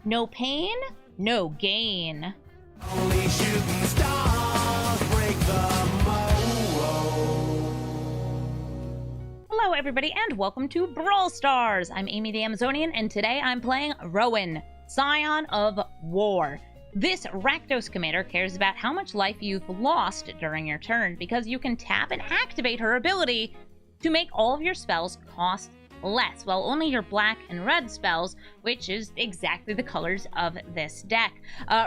No pain, no gain. Only shooting stars break the mold. Hello everybody and welcome to Brawl Stars. I'm Amy the Amazonian and today I'm playing Rowan, Scion of War. This Rakdos commander cares about how much life you've lost during your turn because you can tap and activate her ability to make all of your spells cost less, while only your black and red spells, which is exactly the colors of this deck.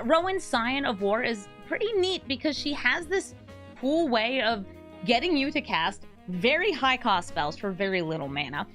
Rowan, Scion of War is pretty neat because she has this cool way of getting you to cast very high cost spells for very little mana.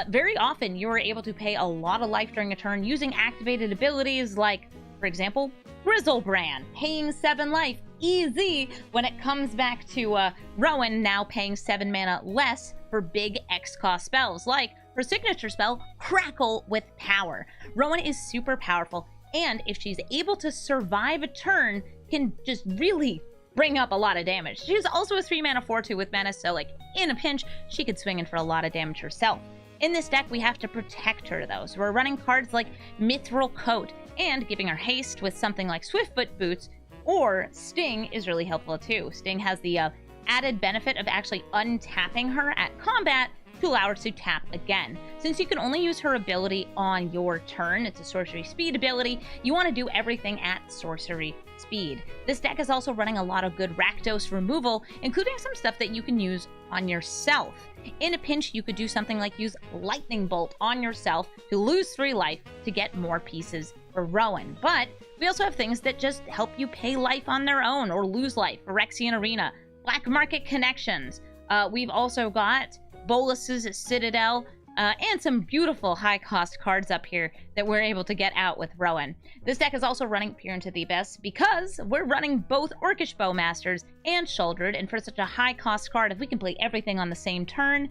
Very often you are able to pay a lot of life during a turn using activated abilities like, for example, Griselbrand, paying 7 life, easy, when it comes back to Rowan now paying 7 mana less for big X cost spells, like her signature spell, Crackle with Power. Rowan is super powerful, and if she's able to survive a turn, can just really bring up a lot of damage. She's also a 3 mana 4/2 with menace, so like in a pinch, she could swing in for a lot of damage herself. In this deck, we have to protect her though, so we're running cards like Mithril Coat, and giving her haste with something like Swiftfoot Boots or Sting is really helpful too. Sting has the added benefit of actually untapping her at combat to allow her to tap again. Since you can only use her ability on your turn, it's a sorcery speed ability, you want to do everything at sorcery speed. This deck is also running a lot of good Rakdos removal, including some stuff that you can use on yourself. In a pinch, you could do something like use Lightning Bolt on yourself to lose 3 life to get more pieces for Rowan. But we also have things that just help you pay life on their own or lose life. Phyrexian Arena, Black Market Connections. We've also got Bolus's Citadel, and some beautiful high-cost cards up here that we're able to get out with Rowan. This deck is also running Peer into the Abyss because we're running both Orcish Bowmasters and Shouldered, and for such a high-cost card, if we can play everything on the same turn,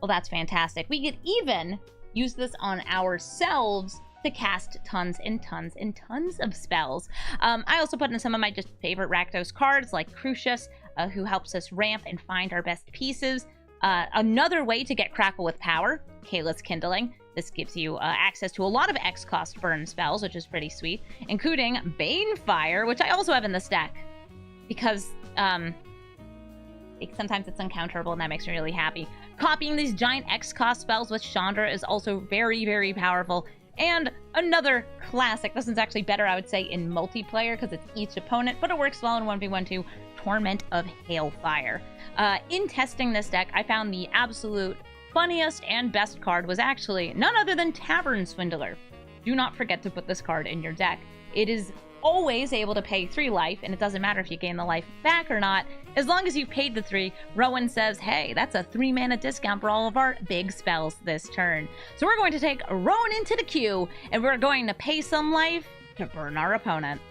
well, that's fantastic. We could even use this on ourselves to cast tons and tons and tons of spells. I also put in some of my just favorite Rakdos cards, like Crucius, who helps us ramp and find our best pieces. Another way to get Crackle with Power, Kayla's Kindling. This gives you access to a lot of X-cost burn spells, which is pretty sweet, including Banefire, which I also have in this deck, because sometimes it's uncounterable, and that makes me really happy. Copying these giant X-cost spells with Chandra is also very, very powerful. And another classic, this is actually better, I would say, in multiplayer, because it's each opponent, but it works well in 1v1 too, Torment of Hailfire. In testing this deck, I found the absolute funniest and best card was actually none other than Tavern Swindler. Do not forget to put this card in your deck. It is always able to pay 3 life, and it doesn't matter if you gain the life back or not. As long as you've paid the 3, Rowan says, hey, that's a 3 mana discount for all of our big spells this turn. So we're going to take Rowan into the queue, and we're going to pay some life to burn our opponents.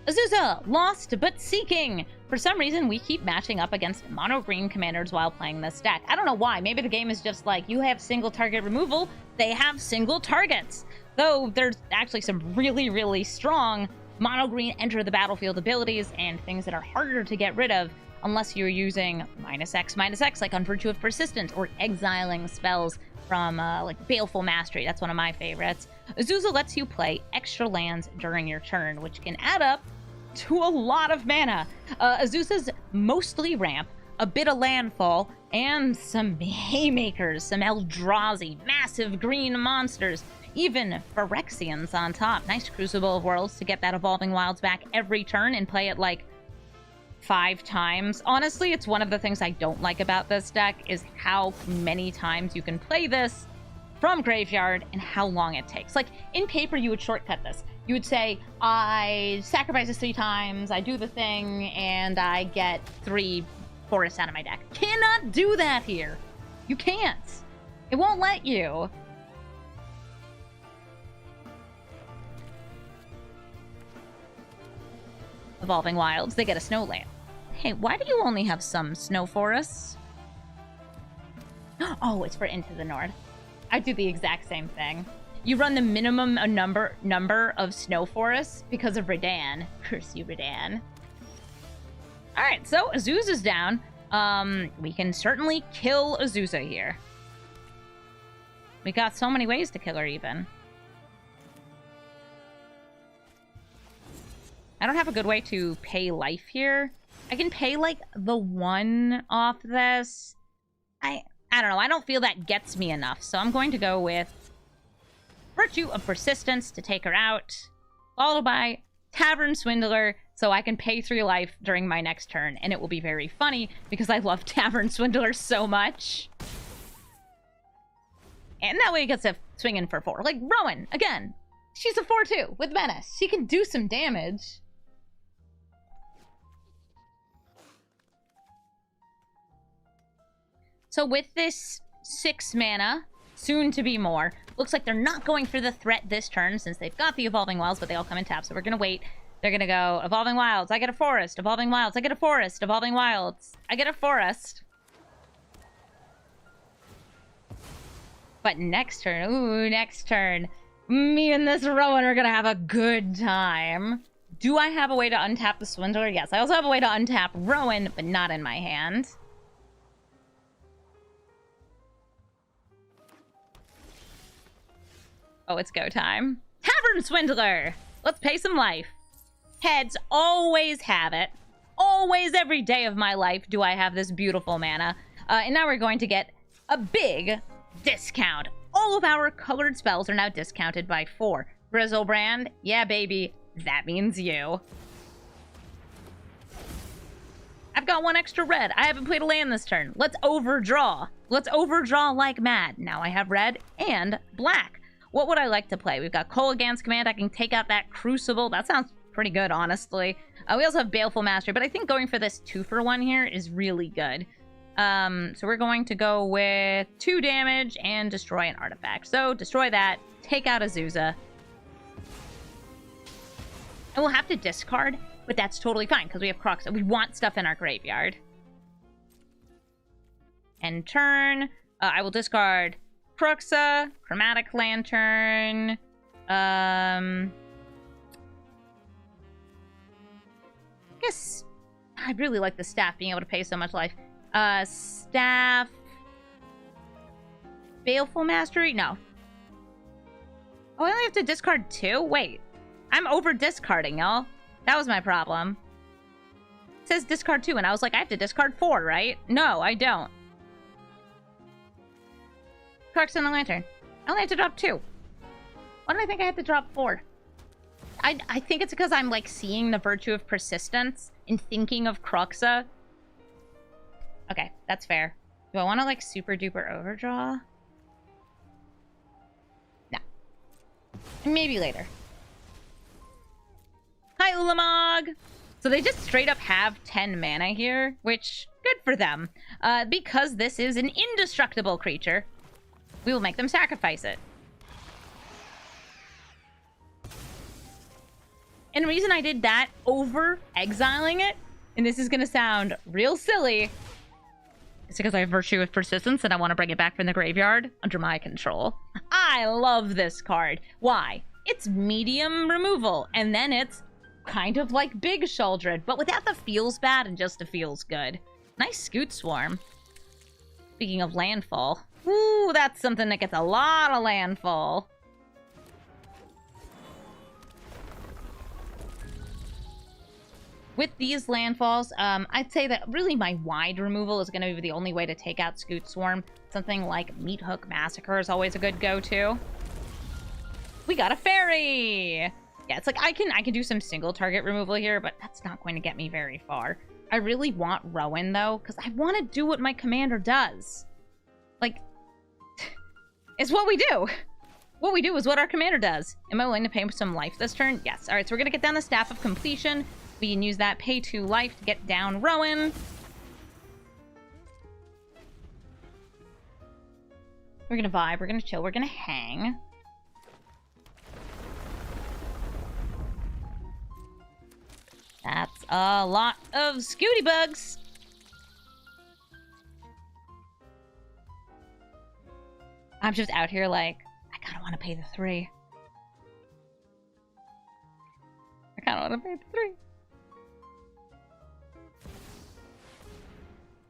Azusa, Lost but Seeking. For some reason, we keep matching up against mono-green commanders while playing this deck. I don't know why. Maybe the game is just like, you have single target removal, they have single targets. Though there's actually some really, really strong mono-green enter the battlefield abilities and things that are harder to get rid of unless you're using -X, like on Virtue of Persistence, or exiling spells from like Baleful Mastery. That's one of my favorites. Azusa lets you play extra lands during your turn, which can add up to a lot of mana. Azusa's mostly ramp, a bit of landfall, and some haymakers, some Eldrazi, massive green monsters, even Phyrexians on top. Nice Crucible of Worlds to get that Evolving Wilds back every turn and play it like 5 times. Honestly, it's one of the things I don't like about this deck is how many times you can play this from graveyard and how long it takes. Like, in paper, you would shortcut this. You would say, I sacrifice this 3 times, I do the thing, and I get 3 forests out of my deck. Cannot do that here. You can't. It won't let you. Evolving Wilds, they get a Snowland. Hey, why do you only have some snow forests? Oh, it's for Into the North. I do the exact same thing. You run the minimum number of snow forests because of Redan. Curse you, Redan. Alright, so Azusa's down. We can certainly kill Azusa here. We got so many ways to kill her, even. I don't have a good way to pay life here. I can pay, like, the 1 off this. I don't know. I don't feel that gets me enough. So I'm going to go with Virtue of Persistence to take her out, followed by Tavern Swindler, so I can pay 3 life during my next turn. And it will be very funny because I love Tavern Swindler so much. And that way it gets a swing in for 4. Like Rowan, again. She's a 4-2 with Menace. She can do some damage. So with this 6 mana, soon to be more, looks like they're not going for the threat this turn since they've got the Evolving Wilds, but they all come in tap. So we're going to wait. They're going to go Evolving Wilds. I get a forest. Evolving Wilds. I get a forest. Evolving Wilds. I get a forest. But next turn, ooh, next turn, me and this Rowan are going to have a good time. Do I have a way to untap the Swindler? Yes, I also have a way to untap Rowan, but not in my hand. Oh, it's go time. Tavern Swindler! Let's pay some life. Heads always have it. Always, every day of my life, do I have this beautiful mana. And now we're going to get a big discount. All of our colored spells are now discounted by 4. Griselbrand, yeah, baby. That means you. I've got 1 extra red. I haven't played a land this turn. Let's overdraw. Let's overdraw like mad. Now I have red and black. What would I like to play? We've got Kolaghan's Command. I can take out that Crucible. That sounds pretty good, honestly. We also have Baleful Mastery, but I think going for this 2-for-1 here is really good. So we're going to go with 2 damage and destroy an artifact. So destroy that, take out Azusa. And we'll have to discard, but that's totally fine because we have Crocs. We want stuff in our graveyard. End turn. I will discard Cruxa, Chromatic Lantern, I guess I really like the staff being able to pay so much life. Staff, Baleful Mastery? No. Oh, I only have to discard 2? Wait. I'm over discarding, y'all. That was my problem. It says discard 2, and I was like, I have to discard 4, right? No, I don't. Crux and the Lantern. I only have to drop 2. Why did I think I had to drop 4? I think it's because I'm, like, seeing the Virtue of Persistence and thinking of Cruxa. Okay, that's fair. Do I want to, like, super duper overdraw? No. Maybe later. Hi, Ulamog! So they just straight up have 10 mana here, which, good for them. Because this is an indestructible creature, we will make them sacrifice it. And the reason I did that over exiling it, and this is going to sound real silly, is because I have Virtue of Persistence and I want to bring it back from the graveyard under my control. I love this card. Why? It's medium removal, and then it's kind of like Big Sheoldred, but without the feels bad and just the feels good. Nice Scoot Swarm. Speaking of landfall. Ooh, that's something that gets a lot of landfall. With these landfalls, I'd say that really my wide removal is going to be the only way to take out Scoot Swarm. Something like Meat Hook Massacre is always a good go-to. We got a fairy! Yeah, it's like I can do some single target removal here, but that's not going to get me very far. I really want Rowan, though, because I want to do what my commander does. Like, it's what we do. What we do is what our commander does. Am I willing to pay some life this turn? Yes. All right, so we're going to get down the Staff of Completion. We can use that pay 2 life to get down Rowan. We're going to vibe. We're going to chill. We're going to hang. That's a lot of Scooty Bugs. I'm just out here like, I kind of want to pay the 3. I kind of want to pay the 3.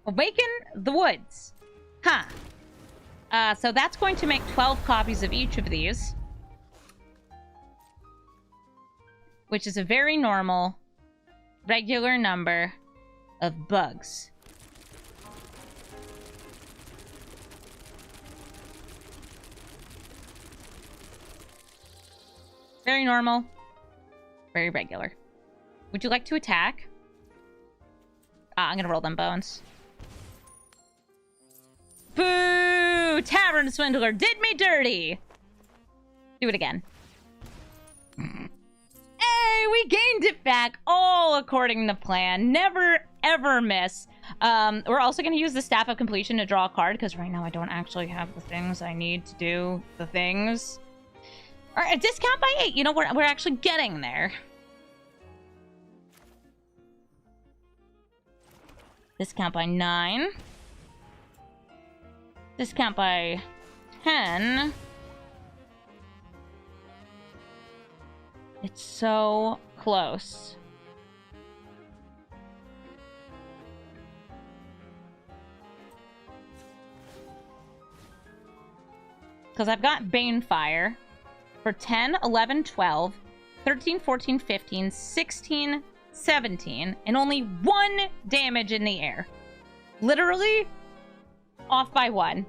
Awaken the Woods. Huh. So that's going to make 12 copies of each of these. Which is a very normal regular number of bugs. Very normal. Very regular. Would you like to attack? I'm gonna roll them bones. Boo! Tavern Swindler did me dirty! Do it again. Hey, we gained it back, all according to plan. Never, ever miss. We're also going to use the Staff of Completion to draw a card, because right now I don't actually have the things I need to do the things. All right, a discount by 8. You know, we're actually getting there. Discount by 9. Discount by 10. It's so close. Because I've got Banefire for 10, 11, 12, 13, 14, 15, 16, 17, and only 1 damage in the air. Literally off by 1.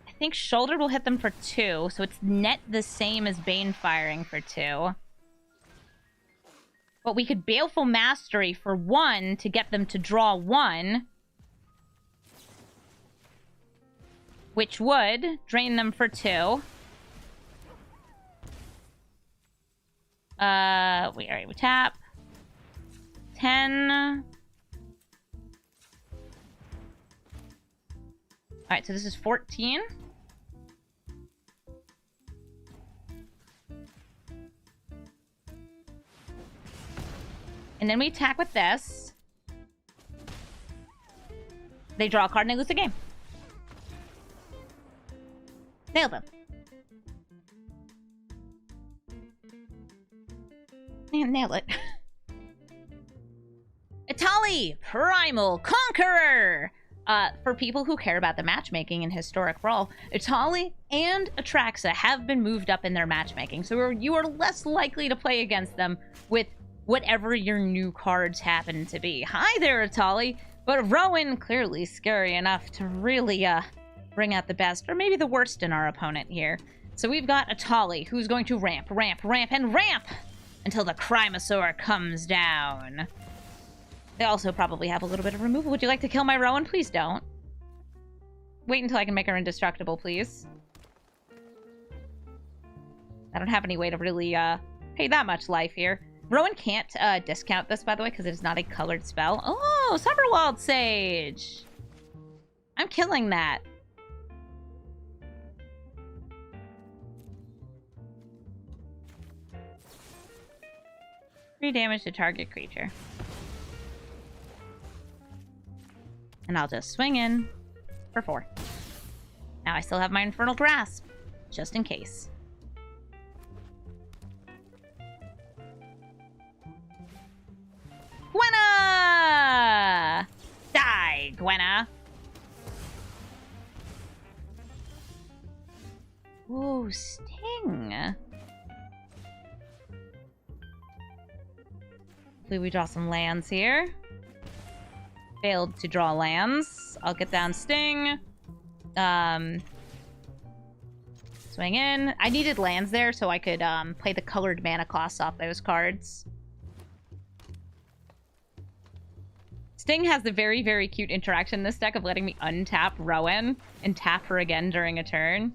I think Shoulder will hit them for 2, so it's net the same as Bane firing for 2. But we could Baleful Mastery for 1 to get them to draw 1. Which would drain them for 2. We tap. 10. Alright, so this is 14. And then we attack with this. They draw a card and they lose the game. Nailed them. Man, nailed it. Etali, Primal Conqueror! For people who care about the matchmaking in Historic Brawl, Etali and Atraxa have been moved up in their matchmaking, so you are less likely to play against them with whatever your new cards happen to be. Hi there, Etali! But Rowan, clearly scary enough to really bring out the best, or maybe the worst in our opponent here. So we've got Etali, who's going to ramp, ramp, ramp, and ramp until the Crymosaur comes down. They also probably have a little bit of removal. Would you like to kill my Rowan? Please don't. Wait until I can make her indestructible, please. I don't have any way to really pay that much life here. Rowan can't discount this, by the way, because it is not a colored spell. Oh, Summerwald Sage! I'm killing that. Three damage to target creature. And I'll just swing in for 4. Now I still have my Infernal Grasp, just in case. Gwenna! Die, Gwenna! Ooh, Sting. Hopefully we draw some lands here. Failed to draw lands. I'll get down Sting. Swing in. I needed lands there so I could play the colored mana costs off those cards. Sting has the very, very cute interaction in this deck of letting me untap Rowan and tap her again during a turn.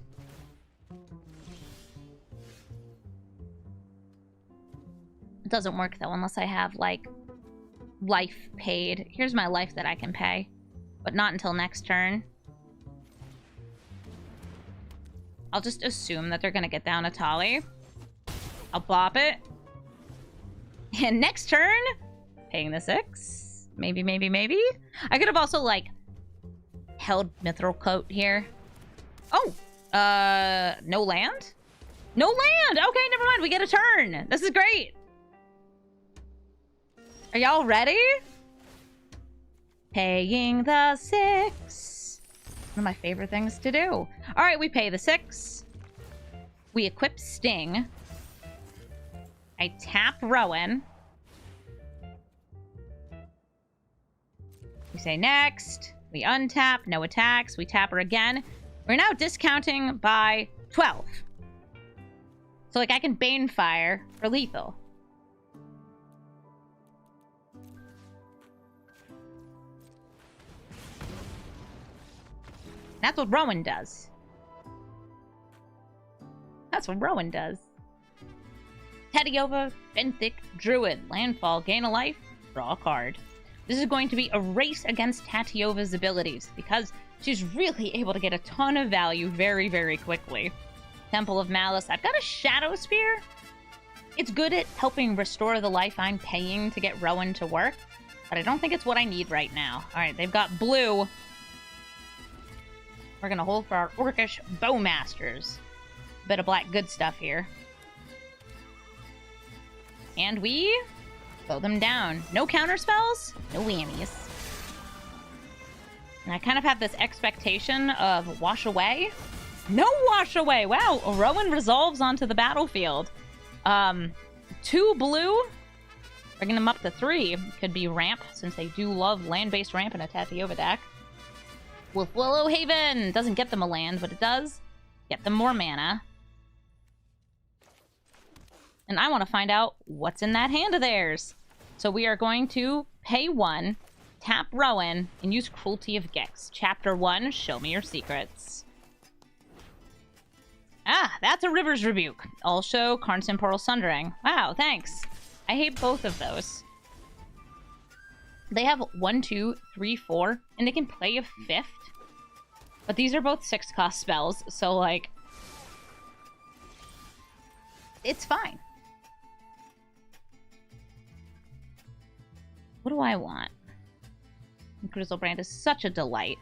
It doesn't work, though, unless I have, like, life paid. Here's my life that I can pay, but not until next turn. I'll just assume that they're going to get down Etali. I'll bop it. And next turn, paying the 6. Maybe, maybe, maybe. I could have also, like, held Mithril Coat here. Oh! No land? No land! Okay, never mind. We get a turn. This is great. Are y'all ready? Paying the 6. One of my favorite things to do. All right, we pay the 6. We equip Sting. I tap Rowan. We say next. We untap. No attacks. We tap her again. We're now discounting by 12. So, like, I can Banefire for lethal. That's what Rowan does. That's what Rowan does. Tediova, Benthic, Druid, Landfall, gain a life, draw a card. This is going to be a race against Tatiova's abilities because she's really able to get a ton of value very, very quickly. Temple of Malice. I've got a Shadow Spear. It's good at helping restore the life I'm paying to get Rowan to work, but I don't think it's what I need right now. All right, they've got blue. We're going to hold for our Orcish Bowmasters. Bit of black good stuff here. And we bow them down. No counter spells, no whammies. And I kind of have this expectation of wash away. No wash away. Wow, Rowan resolves onto the battlefield. 2 blue. Bringing them up to 3. Could be ramp, since they do love land-based ramp in a Tatiova deck. Wolf Willow Haven. Doesn't get them a land, but it does get them more mana. And I want to find out what's in that hand of theirs. So we are going to pay 1, tap Rowan, and use Cruelty of Gex. Chapter 1, show me your secrets. Ah, that's a River's Rebuke. Also, Karn's Temporal Sundering. Wow, thanks. I hate both of those. They have 1, 2, 3, 4, and they can play a 5th. But these are both 6-cost spells, so, like, it's fine. What do I want? Griselbrand is such a delight.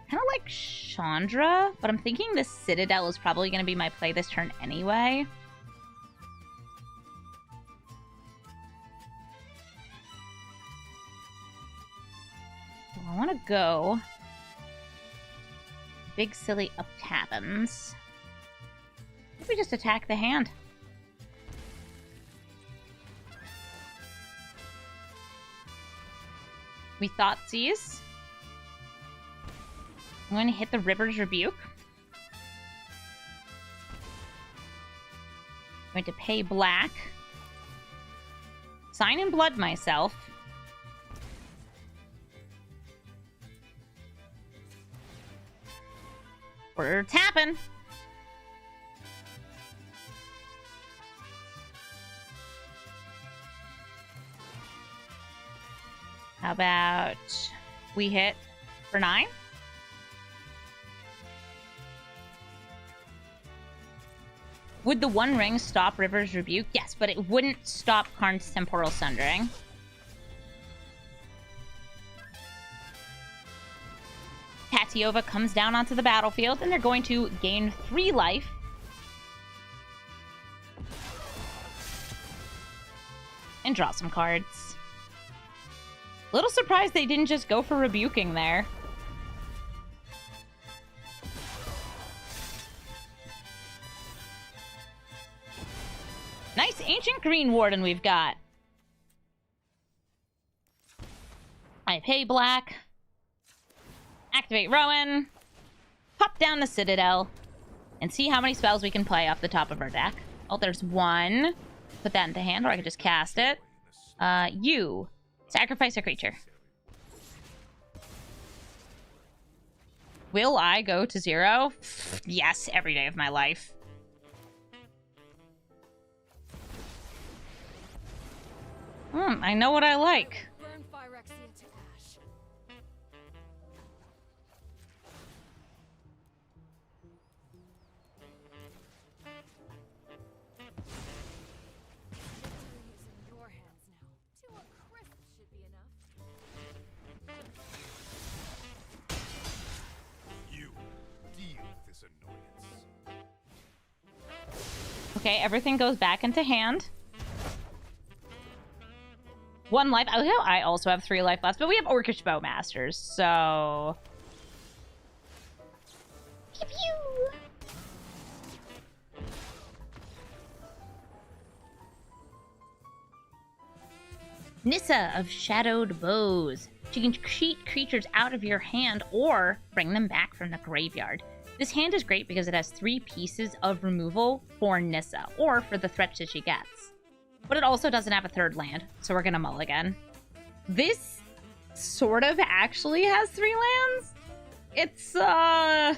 Kind of like Chandra, but I'm thinking this Citadel is probably going to be my play this turn anyway. So I want to go big silly up tappins. Maybe just attack the hand. We Thoughtseize. I'm going to hit the River's Rebuke. I'm going to pay black. Sign in blood myself. We're tapping. How about we hit for 9? Would the One Ring stop River's Rebuke? Yes, but it wouldn't stop Karn's Temporal Sundering. Tatiova comes down onto the battlefield, and they're going to gain 3 life. And draw some cards. Little surprised they didn't just go for rebuking there. Nice Ancient Green Warden we've got. I pay black. Activate Rowan. Pop down the Citadel. And see how many spells we can play off the top of our deck. Oh, there's 1. Put that into hand, or I could just cast it. You. Sacrifice a creature. Will I go to 0? Yes, every day of my life. I know what I like. Burn Phyrexian to ash. Victory is in your hands now. 2 crisp should be enough. You deal with this annoyance. Okay, everything goes back into hand. 1 life. Oh, I also have 3 life left, but we have Orcish Bowmasters, so... Pew pew! Nissa of Shadowed Bows. She can cheat creatures out of your hand or bring them back from the graveyard. This hand is great because it has 3 pieces of removal for Nissa, or for the threats that she gets. But it also doesn't have a 3rd land, so we're gonna mulligan. This sort of actually has 3 lands. It's, yeah,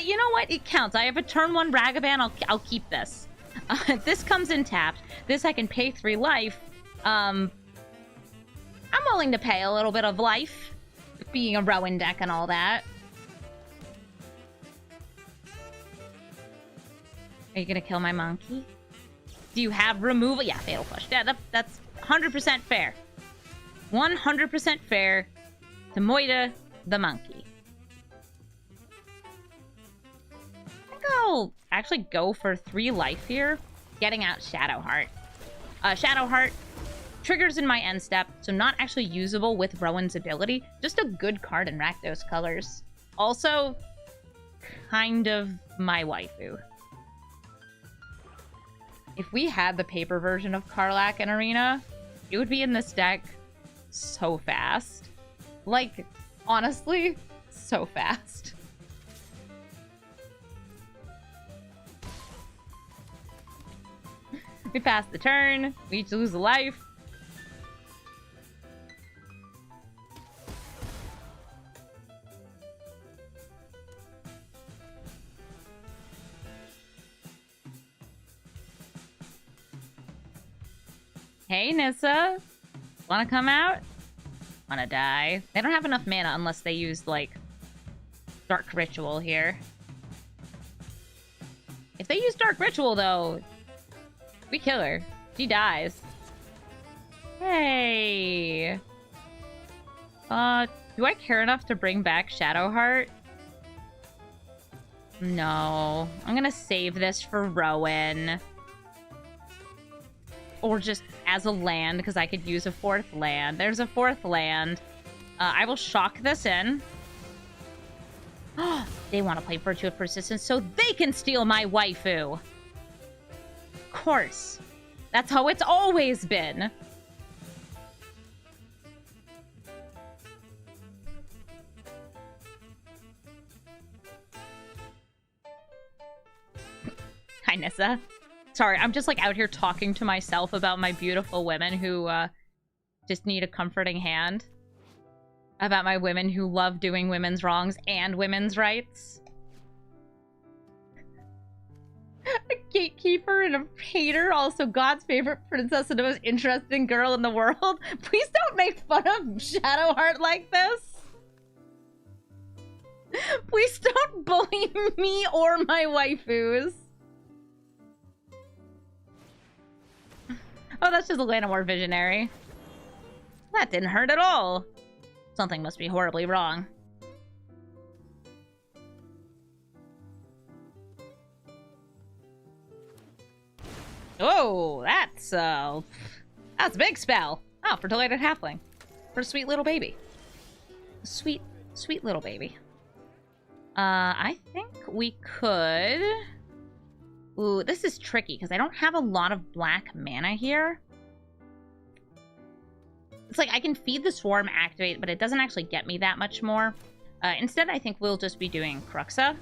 you know what? It counts. I have a turn 1 Ragavan. I'll keep this. This comes in tapped. This I can pay 3 life. I'm willing to pay a little bit of life, being a Rowan deck and all that. Are you gonna kill my monkey? Do you have removal? Yeah, Fatal Push. Yeah, that's 100% fair. 100% fair to Moida the monkey. I think I'll actually go for 3 life here, getting out Shadowheart. Shadowheart triggers in my end step, so not actually usable with Rowan's ability. Just a good card in Rakdos colors. Also, kind of my waifu. If we had the paper version of Karlach and Arena, it would be in this deck so fast. Like, honestly, so fast. We pass the turn. We each lose a life. Hey, Nissa. Wanna come out? Wanna die? They don't have enough mana unless they use, like, Dark Ritual here. If they use Dark Ritual, though, we kill her. She dies. Hey. Do I care enough to bring back Shadowheart? No. I'm gonna save this for Rowan. Or just as a land, because I could use a 4th land. There's a 4th land. I will shock this in. They want to play Virtue of Persistence so they can steal my waifu. Of course. That's how it's always been. Hi, Nissa. Sorry, I'm just, like, out here talking to myself about my beautiful women who, just need a comforting hand. About my women who love doing women's wrongs and women's rights. A gatekeeper and a hater, also God's favorite princess and the most interesting girl in the world. Please don't make fun of Shadowheart like this. Please don't bully me or my waifus. Oh, that's just a Llanowar Visionary. That didn't hurt at all. Something must be horribly wrong. Oh, that's a big spell. Oh, for Delighted Halfling. For a sweet little baby. Sweet, sweet little baby. I think we could... Ooh, this is tricky, because I don't have a lot of black mana here. It's like I can feed the Swarm, activate, but it doesn't actually get me that much more. Instead, I think we'll just be doing Cruxa.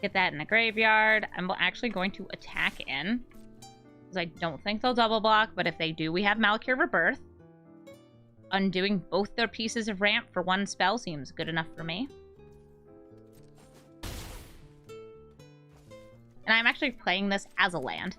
Get that in the graveyard. I'm actually going to attack in. Because I don't think they'll double block, but if they do, we have Malakir Rebirth. Undoing both their pieces of ramp for 1 spell seems good enough for me. And I'm actually playing this as a land.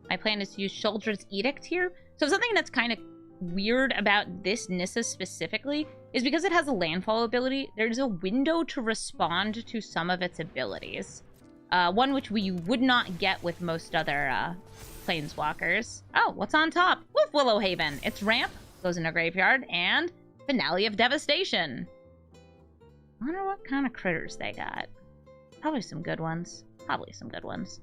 My plan is to use Shuldred's Edict here. So something that's kind of weird about this Nissa specifically is because it has a landfall ability, there's a window to respond to some of its abilities. One which we would not get with most other planeswalkers. Oh, what's on top? Wolf Willow Haven. Its ramp goes in a graveyard, and Finale of Devastation. I wonder what kind of critters they got. Probably some good ones. Probably some good ones.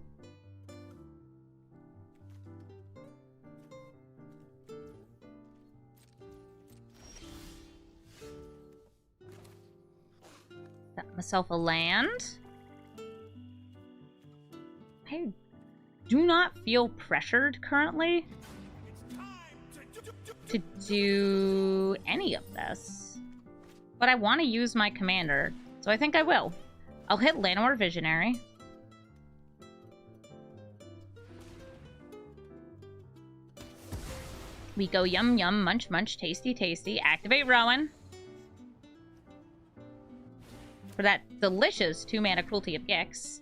Got myself a land. I do not feel pressured currently to do any of this. But I want to use my commander, so I think I will. I'll hit Llanowar Visionary. We go yum yum, munch munch, tasty tasty, activate Rowan. For that delicious 2-mana Cruelty of Gix.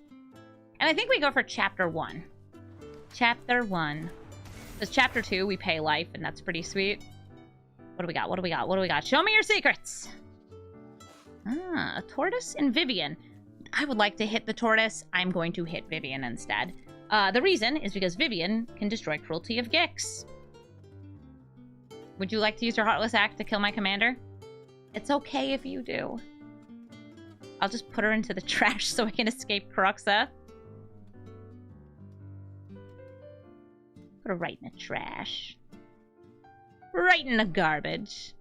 And I think we go for Chapter 1. Chapter 1. Because Chapter 2, we pay life, and that's pretty sweet. What do we got? What do we got? What do we got? Show me your secrets! Ah, a Tortoise and Vivian. I would like to hit the Tortoise. I'm going to hit Vivian instead. The reason is because Vivian can destroy Cruelty of Gix. Would you like to use your Heartless Act to kill my commander? It's okay if you do. I'll just put her into the trash so I can escape Kroxa. Put her right in the trash. Right in the garbage.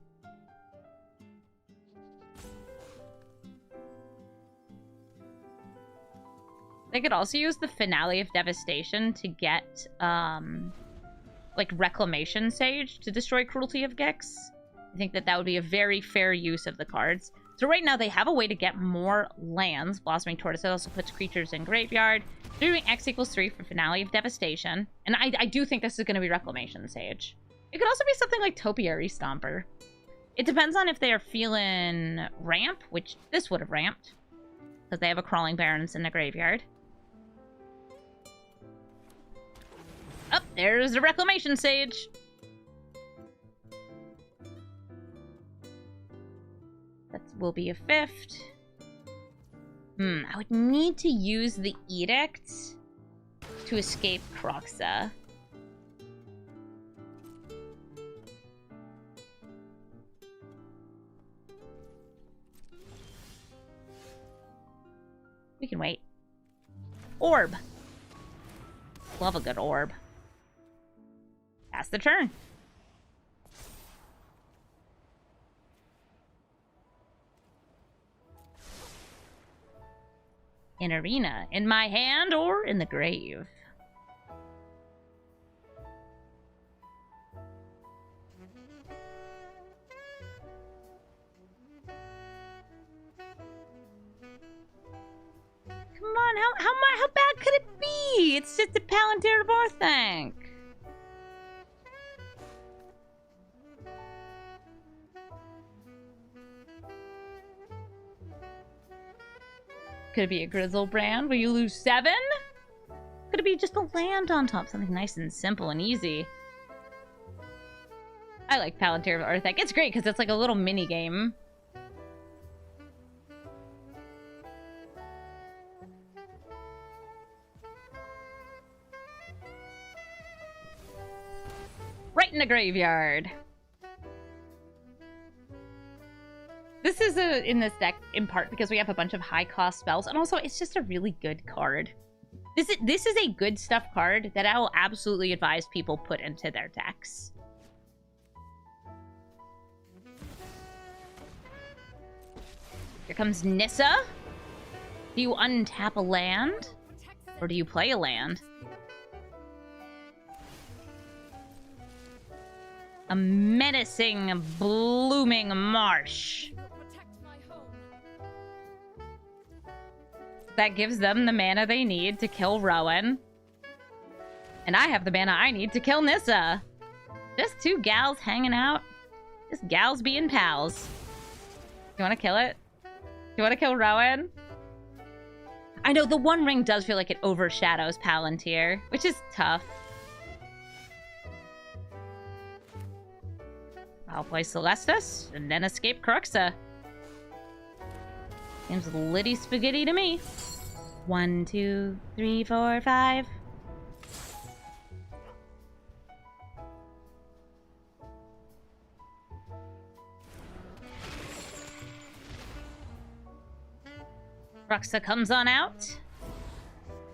They could also use the Finale of Devastation to get, like, Reclamation Sage to destroy Cruelty of Gix. I think that that would be a very fair use of the cards. So right now they have a way to get more lands. Blossoming Tortoise also puts creatures in graveyard. They're doing X equals 3 for Finale of Devastation. And I do think this is going to be Reclamation Sage. It could also be something like Topiary Stomper. It depends on if they are feeling ramp, which this would have ramped. Because they have a Crawling Barrens in the graveyard. Oh, there's the Reclamation Sage. That will be a 5th. I would need to use the Edict to escape Kroxa. We can wait. Orb. Love a good orb. Pass the turn. In Arena, in my hand or in the grave. Come on, how bad could it be? It's just a Palantir of Orthanc. Could it be a Griselbrand? Will you lose 7? Could it be just a land on top? Something nice and simple and easy. I like Palantir of Orthanc. It's great because it's like a little mini game. Right in the graveyard. This is in this deck in part because we have a bunch of high cost spells, and also it's just a really good card. This is a good stuff card that I will absolutely advise people put into their decks. Here comes Nissa. Do you untap a land? Or do you play a land? A menacing, blooming marsh. That gives them the mana they need to kill Rowan. And I have the mana I need to kill Nissa. Just 2 gals hanging out. Just gals being pals. You want to kill it? You want to kill Rowan? I know, the One Ring does feel like it overshadows Palantir, which is tough. I'll play Celestus and then escape Cruxa. Seems litty spaghetti to me. 1, 2, 3, 4, 5. Cruxa comes on out.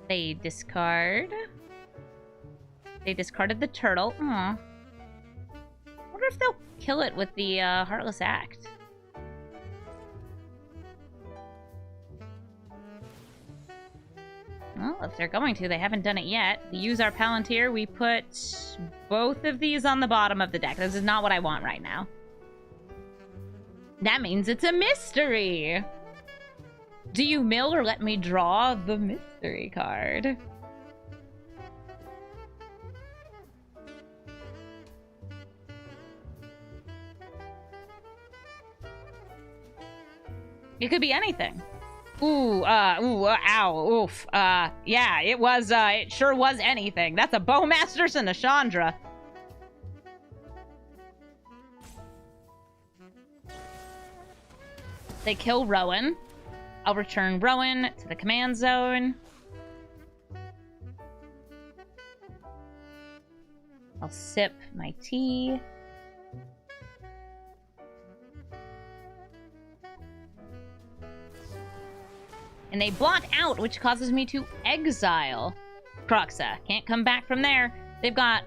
They discard. They discarded the turtle. Aw. Wonder if they'll kill it with the Heartless Act. Well, if they're going to, they haven't done it yet. We use our Palantir. We put both of these on the bottom of the deck. This is not what I want right now. That means it's a mystery. Do you mill or let me draw the mystery card? It could be anything. Ooh, ow, oof. Yeah, it sure was anything. That's a Bowmasters and a Chandra. They kill Rowan. I'll return Rowan to the command zone. I'll sip my tea. And they blot out, which causes me to exile Cruxa. Can't come back from there. They've got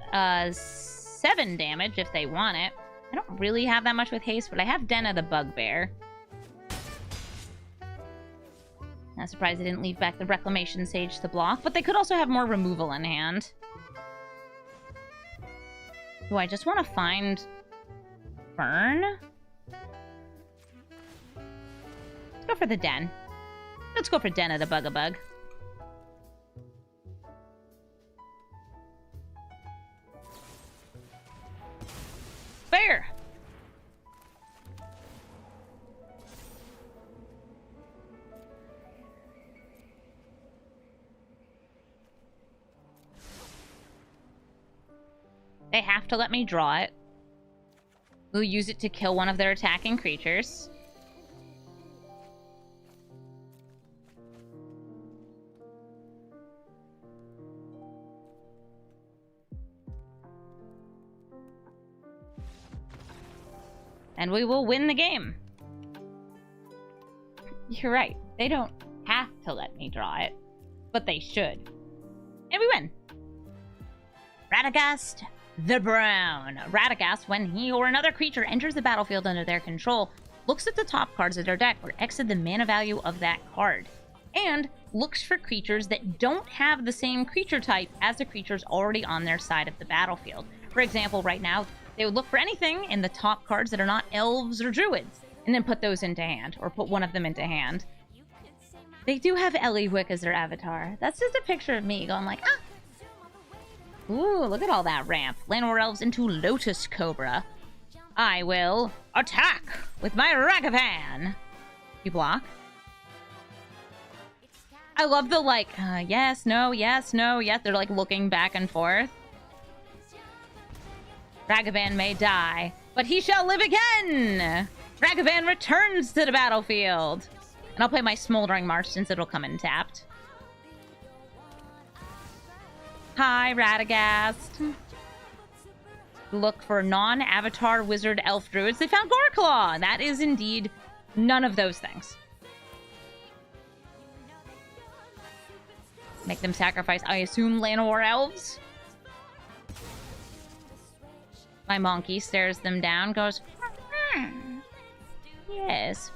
7 damage if they want it. I don't really have that much with haste, but I have Denna the Bugbear. Not surprised they didn't leave back the Reclamation Sage to block, but they could also have more removal in hand. Do I just want to find Fern? Let's go for the Den. Let's go for Denna the Bugabug. Fair! They have to let me draw it. We'll use it to kill one of their attacking creatures. And we will win the game. You're right. They don't have to let me draw it, but they should. And we win. Radagast the Brown. Radagast, when he or another creature enters the battlefield under their control, looks at the top cards of their deck or exit the mana value of that card, and looks for creatures that don't have the same creature type as the creatures already on their side of the battlefield. For example, right now, they would look for anything in the top cards that are not elves or druids, and then put those into hand, or put one of them into hand. They do have Eliwick as their avatar. That's just a picture of me going like, ah! Ooh, look at all that ramp. Llanowar Elves into Lotus Cobra. I will attack with my Ragavan. You block. I love the like, yes, no, yes, no, yes. They're like looking back and forth. Ragavan may die, but he shall live again! Ragavan returns to the battlefield! And I'll play my Smoldering Marsh since it'll come in tapped. Hi, Radagast. Look for non-avatar wizard elf druids. They found Goreclaw! That is indeed none of those things. Make them sacrifice, I assume, Llanowar Elves? My monkey stares them down, goes, yes.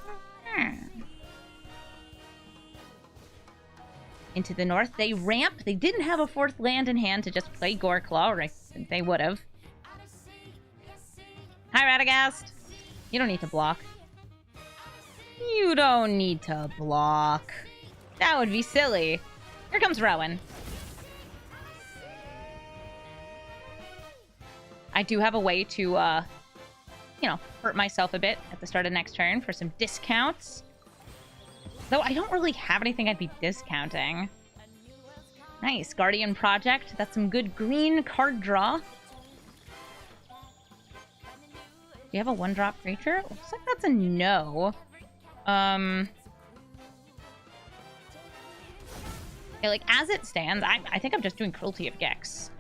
Into the north, they ramp. They didn't have a 4th land in hand to just play Goreclaw, or I think they would have. Hi, Radagast. You don't need to block. You don't need to block. That would be silly. Here comes Rowan. I do have a way to, you know, hurt myself a bit at the start of next turn for some discounts. Though I don't really have anything I'd be discounting. Nice. Guardian Project. That's some good green card draw. you have a 1-drop creature? Looks like that's a no. Okay, like, as it stands, I think I'm just doing Cruelty of Gex.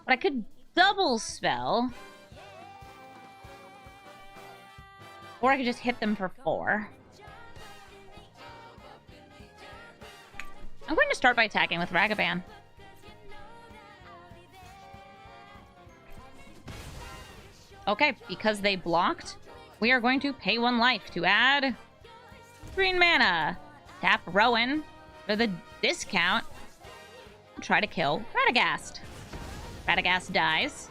But I could double spell. Or I could just hit them for 4. I'm going to start by attacking with Ragavan. Okay, because they blocked, we are going to pay 1 life to add green mana. Tap Rowan for the discount. Try to kill Radagast. Radagast dies.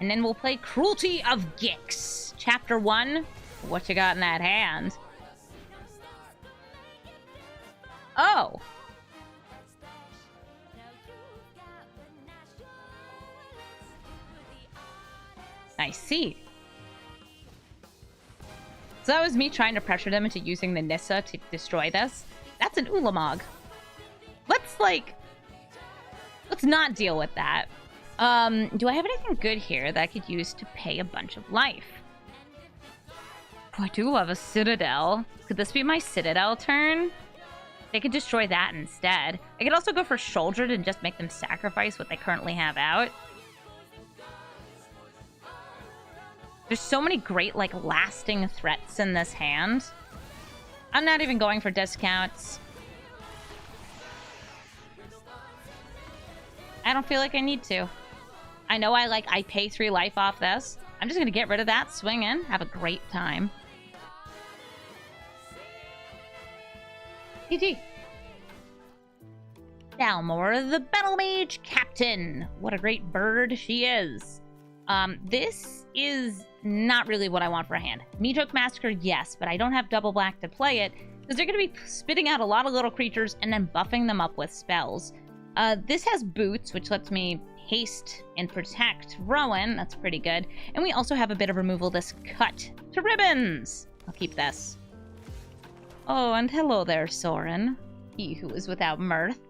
And then we'll play Cruelty of Gix. Chapter 1. What you got in that hand? Oh. I see. So that was me trying to pressure them into using the Nissa to destroy this. That's an Ulamog. Let's not deal with that. Do I have anything good here that I could use to pay a bunch of life? Oh, I do love a Citadel. Could this be my Citadel turn? They could destroy that instead. I could also go for Shouldered and just make them sacrifice what they currently have out. There's so many great, like, lasting threats in this hand. I'm not even going for discounts. I don't feel like I need to. I know I pay 3 life off this. I'm just gonna get rid of that, swing in, have a great time. GG. Dalmor, the Battle Mage Captain. What a great bird she is. This is not really what I want for a hand. Meathook Massacre, yes, but I don't have double black to play it, because they're going to be spitting out a lot of little creatures and then buffing them up with spells. This has Boots, which lets me haste and protect Rowan. That's pretty good. And we also have a bit of removal, this Cut to Ribbons. I'll keep this. Oh, and hello there, Soren. He who is without mirth.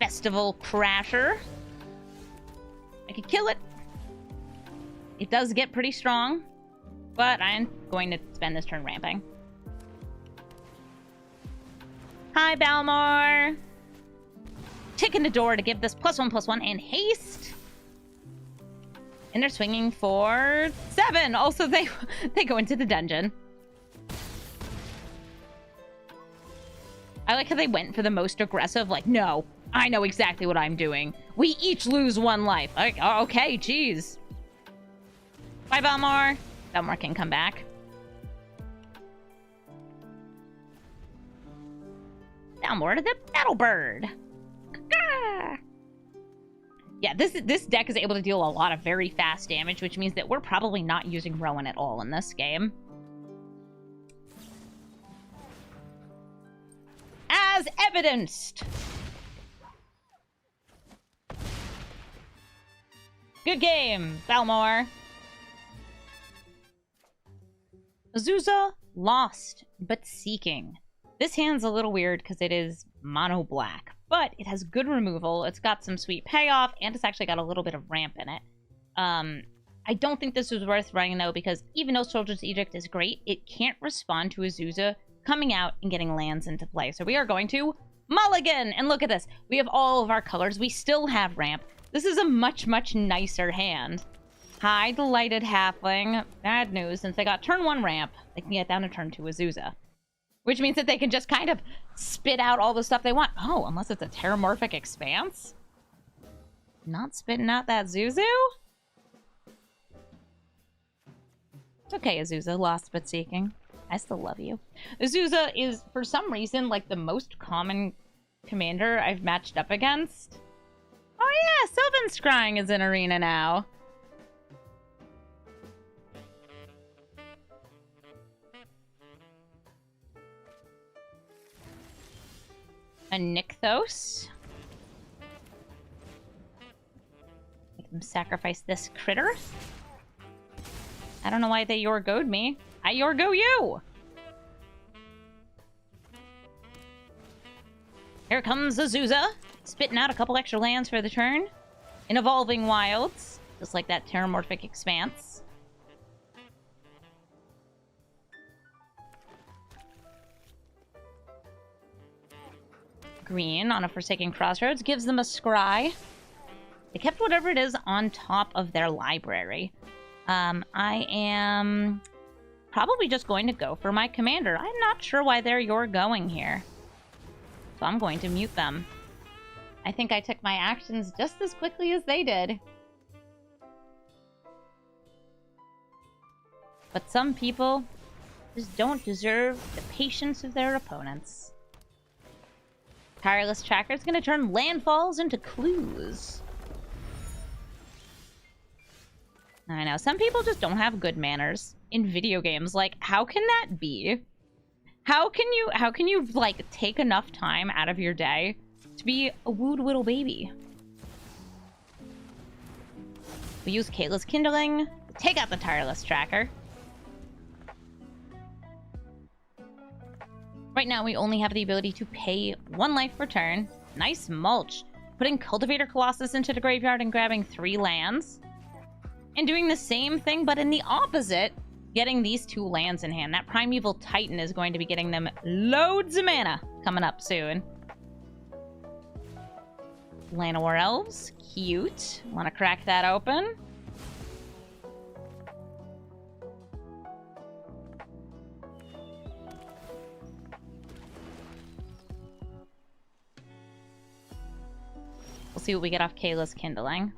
Festival Crasher. I could kill it. It does get pretty strong, but I'm going to spend this turn ramping. Hi, Balmor. Ticking the door to give this +1/+1 and haste. And they're swinging for 7. Also, they go into the dungeon. I like how they went for the most aggressive, like, no, I know exactly what I'm doing. We each lose 1 life. Like, okay, jeez. Bye, Balmor. Balmor can come back. Balmor to the Battlebird. Yeah, this deck is able to deal a lot of very fast damage, which means that we're probably not using Rowan at all in this game. As evidenced. Good game, Balmor. Azusa, Lost, but Seeking. This hand's a little weird because it is mono black, but it has good removal. It's got some sweet payoff, and it's actually got a little bit of ramp in it. I don't think this was worth running, though, because even though Soldier's Edict is great, it can't respond to Azusa coming out and getting lands into play. So we are going to mulligan! And look at this. We have all of our colors. We still have ramp. This is a much, much nicer hand. Hi, Delighted Halfling. Bad news. Since they got turn 1 ramp, they can get down to turn 2 Azusa. Which means that they can just kind of spit out all the stuff they want. Oh, unless it's a Terramorphic Expanse? Not spitting out that Zuzu? It's okay, Azusa. Lost but Seeking. I still love you. Azusa is, for some reason, like the most common commander I've matched up against. Oh yeah, Sylvan Scrying is in Arena now. A Nykthos. Make them sacrifice this critter. I don't know why they Yorgoed me. I Yorgo you! Here comes Azusa, spitting out a couple extra lands for the turn. in Evolving Wilds, just like that Terramorphic Expanse. Green on a Forsaken Crossroads gives them a scry. They kept whatever it is on top of their library. I am probably just going to go for my commander. I'm not sure why you're going here. So I'm going to mute them. I think I took my actions just as quickly as they did. But some people just don't deserve the patience of their opponents. Tireless Tracker is going to turn landfalls into clues. I know, some people just don't have good manners in video games. Like, how can that be? How can you, like, take enough time out of your day to be a wooed little baby? We use Kayla's Kindling to take out the Tireless Tracker. Right now, we only have the ability to pay 1 life per turn. Nice mulch. Putting Cultivator Colossus into the graveyard and grabbing 3 lands. And doing the same thing, but in the opposite, getting these 2 lands in hand. That Primeval Titan is going to be getting them loads of mana coming up soon. Llanowar Elves. Cute. Want to crack that open? We'll see what we get off Kayla's Kindling.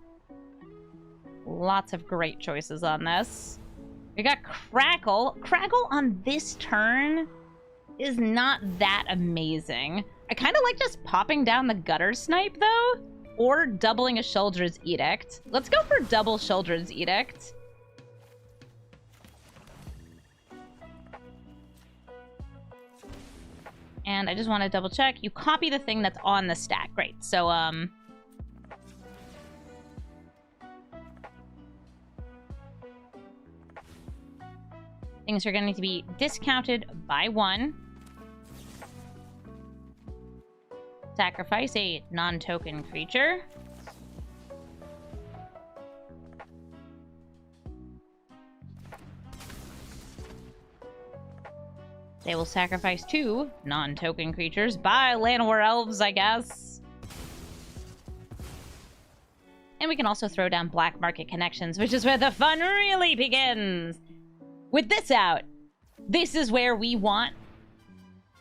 Lots of great choices on this. We got Crackle. Crackle on this turn is not that amazing. I kind of like just popping down the Gutter Snipe, though, or doubling a Sheoldred's Edict. Let's go for double Sheoldred's Edict. And I just want to double check. You copy the thing that's on the stack. Great. So, things are going to be discounted by 1. Sacrifice a non-token creature. They will sacrifice 2 non-token creatures by Llanowar Elves, I guess. And we can also throw down Black Market Connections, which is where the fun really begins. With this out, this is where we want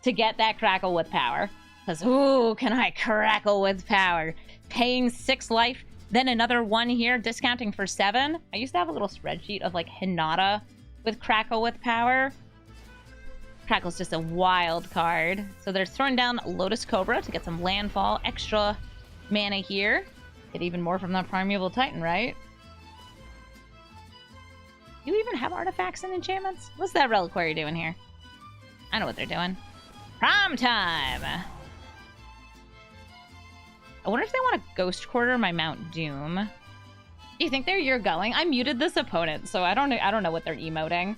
to get that Crackle with power. Because, ooh, can I crackle with power? Paying 6 life, then another 1 here, discounting for 7. I used to have a little spreadsheet of, like, Hinata with Crackle with power. Crackle's just a wild card. So they're throwing down Lotus Cobra to get some landfall, extra mana here. Get even more from that Primeval Titan, right? Do you even have artifacts and enchantments? What's that reliquary doing here? I know what they're doing. Prom time! I wonder if they want to Ghost Quarter my Mount Doom. Do you think you're going? I muted this opponent, so I don't know what they're emoting.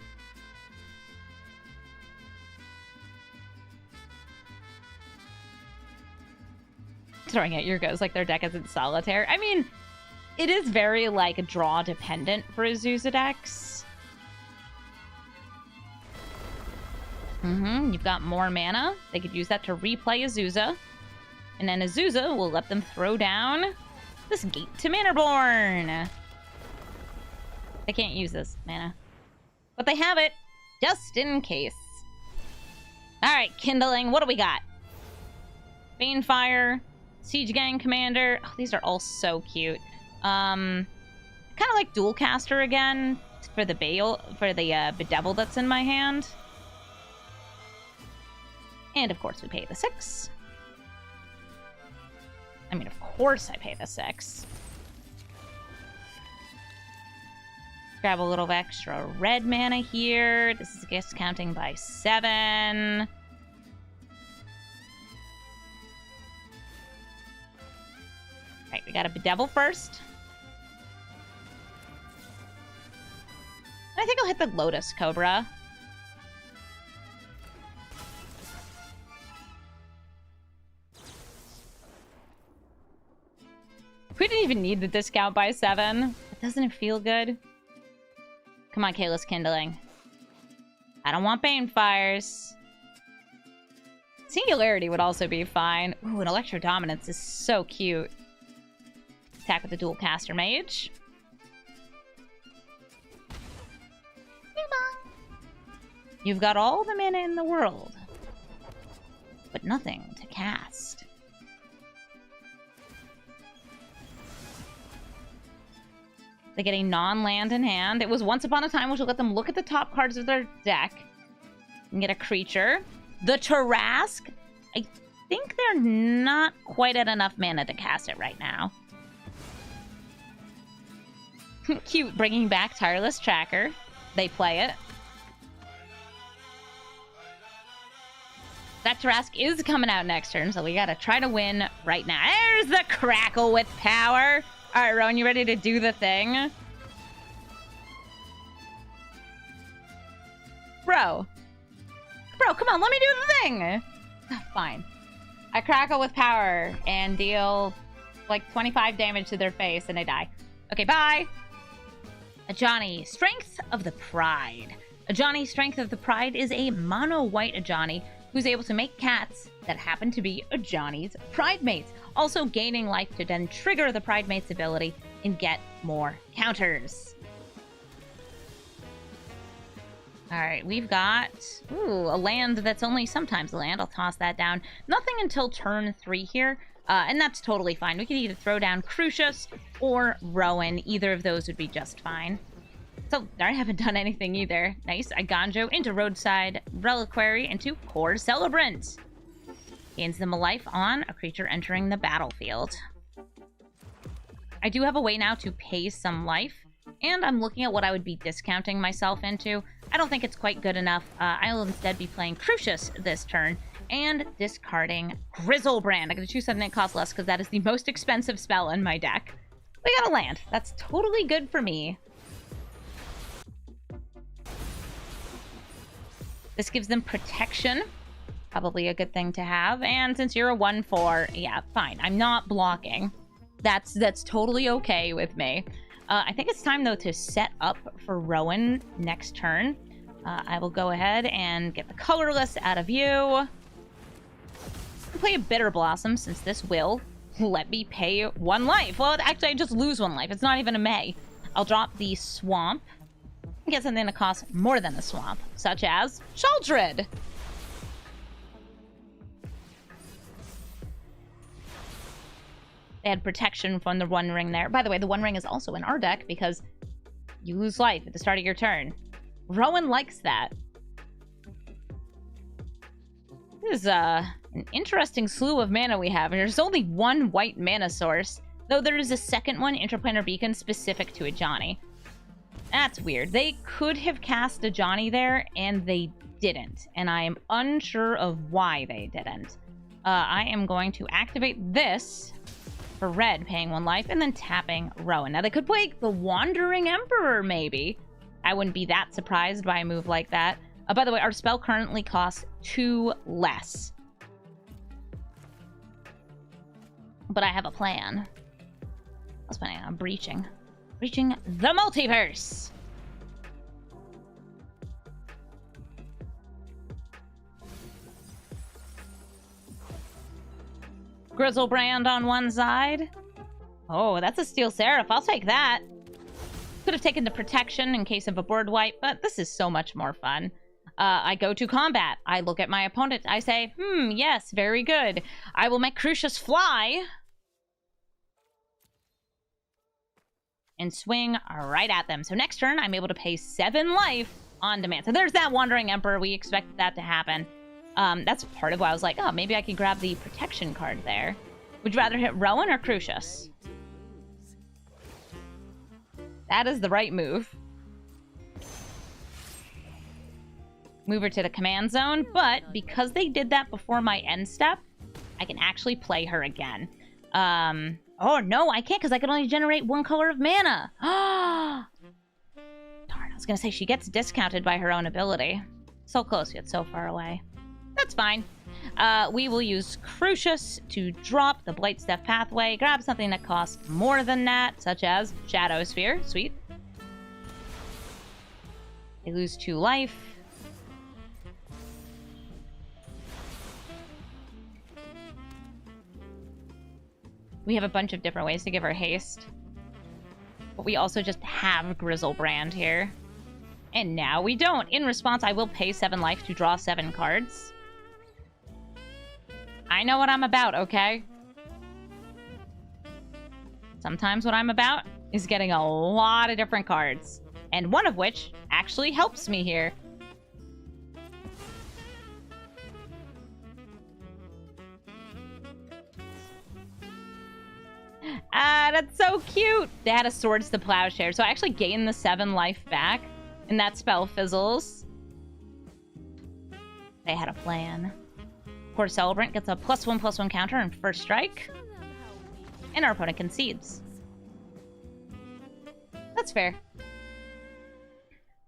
Throwing out your ghost like their deck isn't solitaire. I mean, it is very, like, draw dependent for Azusa decks. You've got more mana. They could use that to replay Azusa. And then Azusa will let them throw down this Gate to Manorborn. They can't use this mana. But they have it, just in case. Alright, Kindling, what do we got? Banefire, Siege Gang Commander. Oh, these are all so cute. Kind of like Dual Caster again for the Bedevil that's in my hand. And of course we pay the 6. I mean, of course I pay the 6. Grab a little extra red mana here. This is discounting by 7. Alright, we got a Bedevil first. I think I'll hit the Lotus Cobra. We didn't even need the discount by 7. But doesn't it feel good? Come on, Kayla's Kindling. I don't want Banefires. Singularity would also be fine. Ooh, an Electro Dominance is so cute. Attack with the Dual Caster Mage. You've got all the mana in the world, but nothing to cast. They get a non-land in hand. It was Once Upon a Time, which will let them look at the top cards of their deck and get a creature. The Tarask. I think they're not quite at enough mana to cast it right now. Cute, bringing back Tireless Tracker. They play it. That Tarask is coming out next turn, so we gotta try to win right now. There's the Crackle with power! Alright, Rowan, you ready to do the thing? Bro, come on, let me do the thing! Fine. I Crackle with power and deal, like, 25 damage to their face, and they die. Okay, bye! Ajani, Strength of the Pride. Ajani, Strength of the Pride is a mono-white Ajani who's able to make cats that happen to be Ajani's Pride Mates, also gaining life to then trigger the Pride Mates ability and get more counters. Alright, we've got a land that's only sometimes a land. I'll toss that down. Nothing until turn 3 here, and that's totally fine. We could either throw down Crucius or Rowan. Either of those would be just fine. So, I haven't done anything either. Nice. I Ganjo into Roadside Reliquary into Core Celebrant. Gains them a life on a creature entering the battlefield. I do have a way now to pay some life, and I'm looking at what I would be discounting myself into. I don't think it's quite good enough. I'll instead be playing Crucius this turn and discarding Griselbrand. I'm going to choose something that costs less because that is the most expensive spell in my deck. We got a land. That's totally good for me. This gives them protection. Probably a good thing to have. And since you're a 1/4, yeah, fine. I'm not blocking. That's totally okay with me. I think it's time, though, to set up for Rowan next turn. I will go ahead and get the colorless out of you. Play a Bitterblossom, since this will let me pay 1 life. Well, actually, I just lose 1 life. It's not even a May. I'll drop the Swamp. Get something that costs more than a swamp, such as Sheoldred. They had protection from the One Ring there. By the way, the One Ring is also in our deck because you lose life at the start of your turn. Rowan likes that. This is an interesting slew of mana we have. There's only 1 white mana source, though there is a second one, Interplanar Beacon, specific to Ajani. That's weird. They could have cast Ajani there, and they didn't. And I am unsure of why they didn't. I am going to activate this for red, paying 1 life, and then tapping Rowan. Now, they could play the Wandering Emperor, maybe. I wouldn't be that surprised by a move like that. By the way, our spell currently costs 2 less. But I have a plan. I was planning on breaching. Reaching the multiverse! Griselbrand on one side. Oh, that's a Steel Seraph. I'll take that. Could have taken the protection in case of a board wipe, but this is so much more fun. I go to combat. I look at my opponent. I say, yes, very good. I will make Crucius fly. And swing right at them. So next turn, I'm able to pay 7 life on demand. So there's that Wandering Emperor. We expected that to happen. That's part of why I was like, oh, maybe I could grab the protection card there. Would you rather hit Rowan or Crucius? That is the right move. Move her to the command zone, but because they did that before my end step, I can actually play her again. Oh, no, I can't because I can only generate 1 color of mana. Darn, I was going to say she gets discounted by her own ability. So close, yet so far away. That's fine. We will use Crucius to drop the Blightstep pathway, grab something that costs more than that, such as Shadow Sphere. Sweet. They lose 2 life. We have a bunch of different ways to give her haste. But we also just have Griselbrand here. And now we don't. In response, I will pay 7 life to draw 7 cards. I know what I'm about, okay? Sometimes what I'm about is getting a lot of different cards. And one of which actually helps me here. Ah, that's so cute! They had a Swords to Plowshare, so I actually gain the 7 life back, and that spell fizzles. They had a plan. Court Celebrant gets a +1/+1 counter on first strike, and our opponent concedes. That's fair.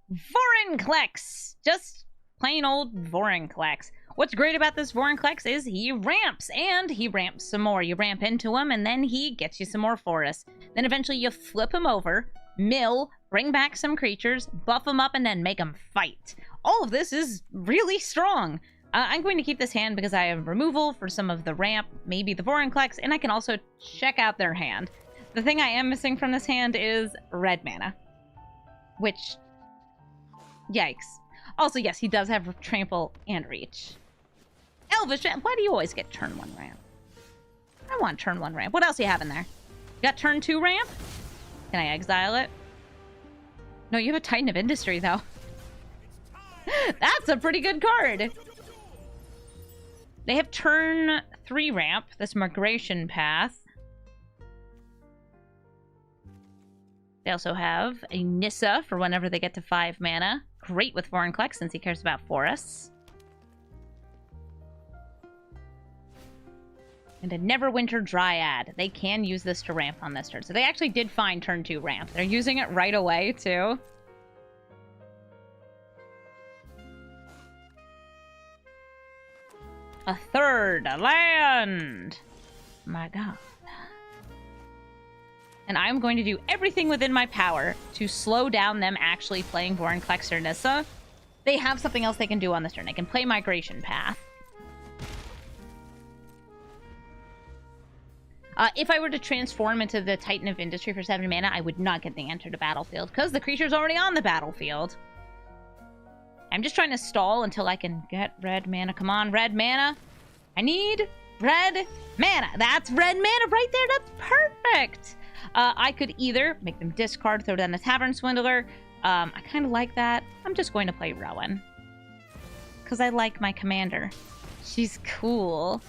Vorinclex! Just plain old Vorinclex. What's great about this Vorinclex is he ramps, and he ramps some more. You ramp into him, and then he gets you some more forests. Then eventually you flip him over, mill, bring back some creatures, buff him up, and then make him fight. All of this is really strong. I'm going to keep this hand because I have removal for some of the ramp, maybe the Vorinclex, and I can also check out their hand. The thing I am missing from this hand is red mana. Which, yikes. Also, yes, he does have Trample and Reach. Elvish, why do you always get turn 1 ramp? I want turn 1 ramp. What else you have in there? You got turn 2 ramp? Can I exile it? No, you have a Titan of Industry, though. That's a pretty good card. They have turn 3 ramp, this Migration Path. They also have a Nissa for whenever they get to 5 mana. Great with Vorinclex since he cares about forests. And a Neverwinter Dryad. They can use this to ramp on this turn. So they actually did find turn 2 ramp. They're using it right away, too. A 3rd land! My god. And I'm going to do everything within my power to slow down them actually playing Vorinclex or Nissa. They have something else they can do on this turn. They can play Migration Path. If I were to transform into the Titan of Industry for 7 mana, I would not get the Enter the Battlefield, because the creature's already on the battlefield. I'm just trying to stall until I can get red mana. Come on, red mana. I need red mana. That's red mana right there. That's perfect. I could either make them discard, throw down the Tavern Swindler. I kind of like that. I'm just going to play Rowan. Because I like my commander. She's cool.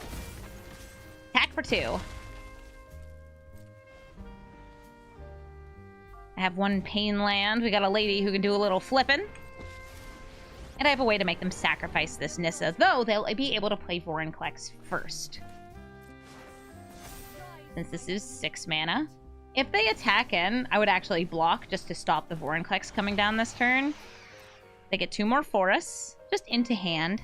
Attack for 2. I have 1 Pain land. We got a lady who can do a little flipping. And I have a way to make them sacrifice this Nissa, though they'll be able to play Vorinclex first. Since this is 6 mana. If they attack in, I would actually block just to stop the Vorinclex coming down this turn. They get 2 more forests, just into hand.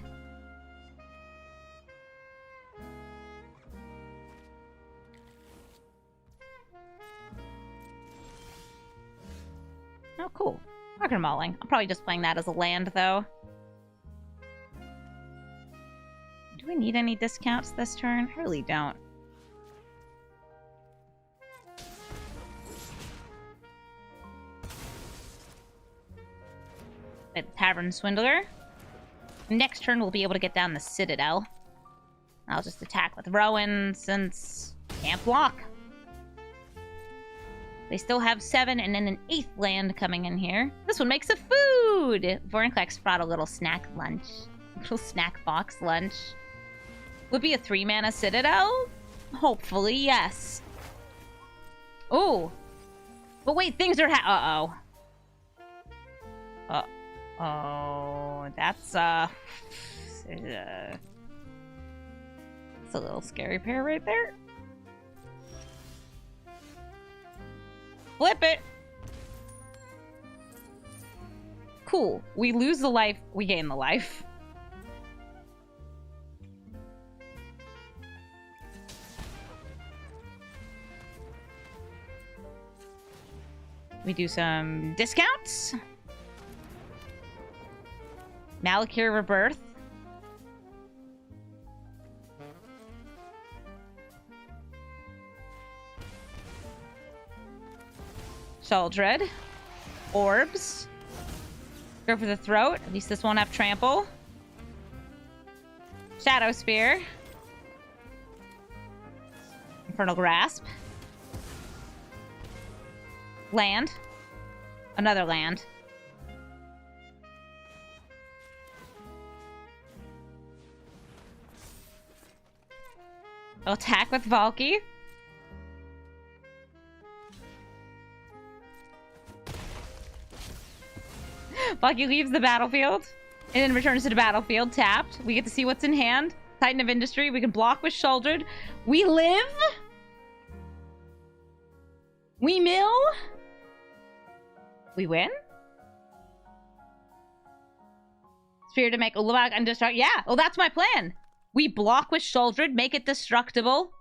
Oh, cool. Market Mauling. I'm probably just playing that as a land, though. Do we need any discounts this turn? I really don't. The Tavern Swindler. Next turn, we'll be able to get down the Citadel. I'll just attack with Rowan, since can't block. They still have 7, and then an 8th land coming in here. This one makes a food! Vorinclex brought a little snack lunch. A little snack box lunch. Would be a 3-mana Citadel? Hopefully, yes. Ooh. But wait, things are uh-oh. Uh-oh. That's, it's a little scary pair right there. Flip it! Cool. We lose the life, we gain the life. We do some discounts. Malakir Rebirth. Sheoldred. Orbs. Go for the throat. At least this won't have trample. Shadow Spear. Infernal Grasp. Land. Another land. I'll attack with Valky. Valky leaves the battlefield and then returns to the battlefield tapped. We get to see what's in hand. Titan of Industry. We can block with Sheoldred. We live. We mill. We win. Sphere to make Ulavak undestructible. Yeah, well, that's my plan. We block with Sheoldred, make it destructible.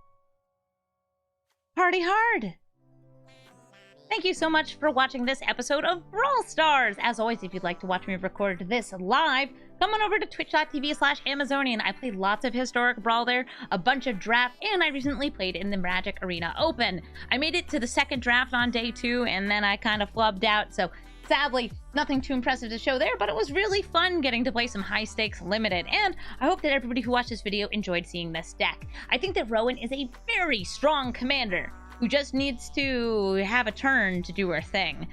Party hard. Thank you so much for watching this episode of Brawl Stars. As always, if you'd like to watch me record this live, come on over to twitch.tv/Amazonian. I played lots of historic Brawl there, a bunch of draft, and I recently played in the Magic Arena Open. I made it to the second draft on day 2, and then I kind of flubbed out, so sadly, nothing too impressive to show there, but it was really fun getting to play some high-stakes limited, and I hope that everybody who watched this video enjoyed seeing this deck. I think that Rowan is a very strong commander who just needs to have a turn to do her thing.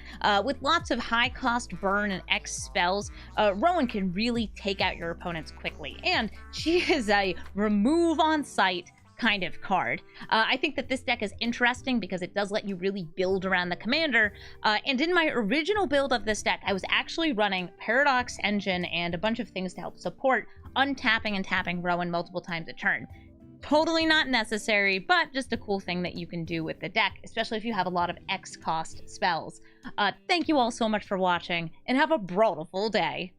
With lots of high-cost burn and X spells, Rowan can really take out your opponents quickly, and she is a remove on sight kind of card. I think that this deck is interesting because it does let you really build around the commander, and in my original build of this deck, I was actually running Paradox Engine and a bunch of things to help support untapping and tapping Rowan multiple times a turn. Totally not necessary, but just a cool thing that you can do with the deck, especially if you have a lot of X cost spells. Thank you all so much for watching, and have a brawlful day.